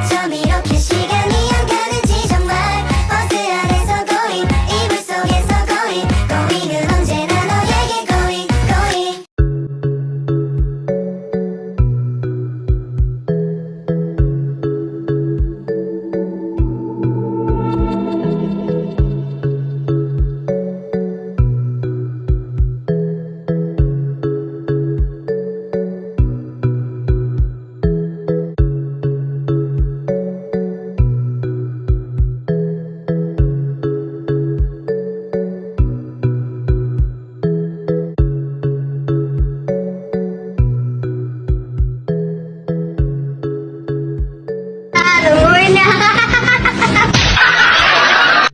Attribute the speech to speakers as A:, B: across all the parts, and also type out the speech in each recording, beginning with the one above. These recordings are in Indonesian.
A: 어쩜 이렇게 시간이 안 가는지 정말 버스 안에서 고잉 이불 속에서 고잉 고잉은 언제나 너에게 고잉 고잉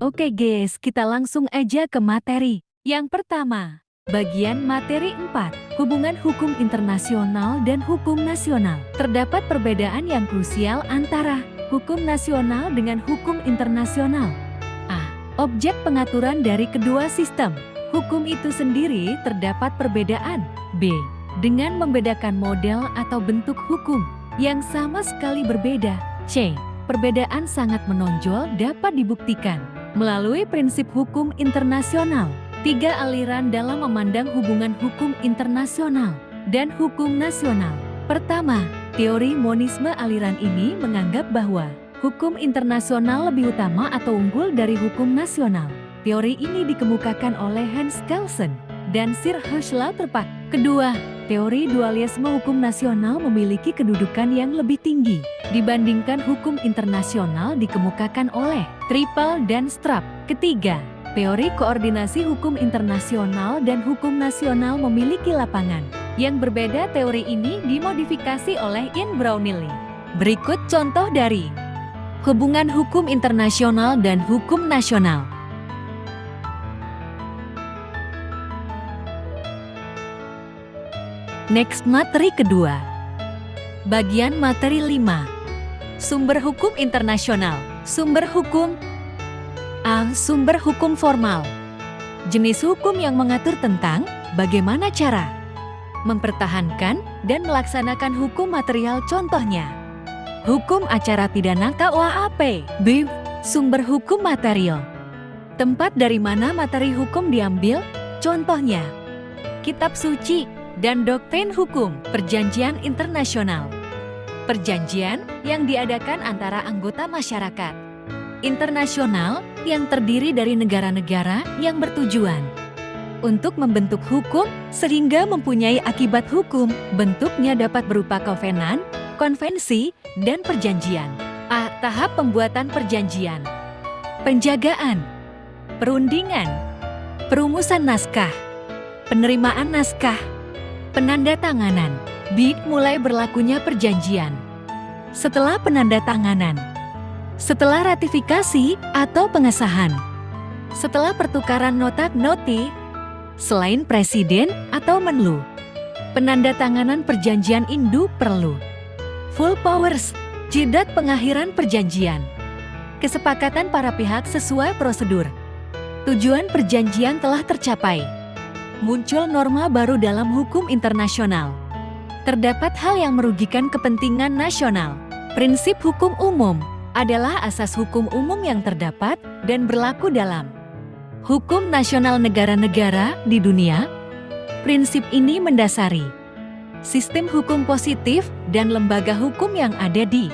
B: Oke guys, kita langsung aja ke materi. Yang pertama, bagian materi 4, hubungan hukum internasional dan hukum nasional. Terdapat perbedaan yang krusial antara hukum nasional dengan hukum internasional. A. Objek pengaturan dari kedua sistem. Hukum itu sendiri terdapat perbedaan. B. Dengan membedakan model atau bentuk hukum yang sama sekali berbeda. C. Perbedaan sangat menonjol dapat dibuktikan melalui prinsip hukum internasional. 3 aliran dalam memandang hubungan hukum internasional dan hukum nasional. Pertama, teori monisme. Aliran ini menganggap bahwa hukum internasional lebih utama atau unggul dari hukum nasional. Teori ini dikemukakan oleh Hans Kelsen dan Sir H. Lauterpacht. Kedua, teori dualisme. Hukum nasional memiliki kedudukan yang lebih tinggi dibandingkan hukum internasional dikemukakan oleh Triple dan Straub. Ketiga, teori koordinasi. Hukum internasional dan hukum nasional memiliki lapangan yang berbeda. Teori ini dimodifikasi oleh Ian Brownlee. Berikut contoh dari hubungan hukum internasional dan hukum nasional. Next, materi kedua. Bagian materi 5. Sumber hukum internasional. Sumber hukum. A. Sumber hukum formal. Jenis hukum yang mengatur tentang bagaimana cara mempertahankan dan melaksanakan hukum material. Contohnya, hukum acara pidana KUHP. B. Sumber hukum material. Tempat dari mana materi hukum diambil. Contohnya, kitab suci dan doktrin hukum. Perjanjian internasional. Perjanjian yang diadakan antara anggota masyarakat internasional yang terdiri dari negara-negara yang bertujuan untuk membentuk hukum sehingga mempunyai akibat hukum. Bentuknya dapat berupa kovenan, konvensi, dan perjanjian. A. Tahap pembuatan perjanjian. Penjagaan, perundingan, perumusan naskah, penerimaan naskah, penandatanganan. B. Mulai berlakunya perjanjian. Setelah penandatanganan. Setelah ratifikasi atau pengesahan. Setelah pertukaran nota-noti. Selain presiden atau menlu. Penandatanganan perjanjian induk perlu. Full powers. Jidat pengakhiran perjanjian. Kesepakatan para pihak sesuai prosedur. Tujuan perjanjian telah tercapai. Muncul norma baru dalam hukum internasional. Terdapat hal yang merugikan kepentingan nasional. Prinsip hukum umum adalah asas hukum umum yang terdapat dan berlaku dalam hukum nasional negara-negara di dunia. Prinsip ini mendasari sistem hukum positif dan lembaga hukum yang ada di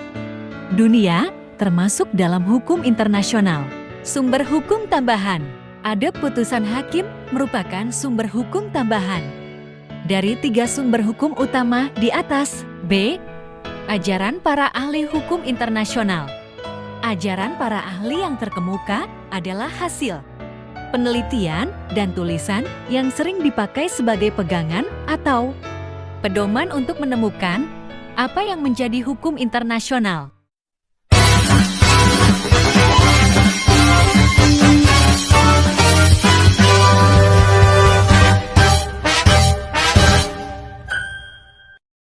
B: dunia, termasuk dalam hukum internasional. Sumber hukum tambahan. Ada putusan hakim merupakan sumber hukum tambahan dari 3 sumber hukum utama di atas. B. Ajaran para ahli hukum internasional. Ajaran para ahli yang terkemuka adalah hasil penelitian dan tulisan yang sering dipakai sebagai pegangan atau pedoman untuk menemukan apa yang menjadi hukum internasional.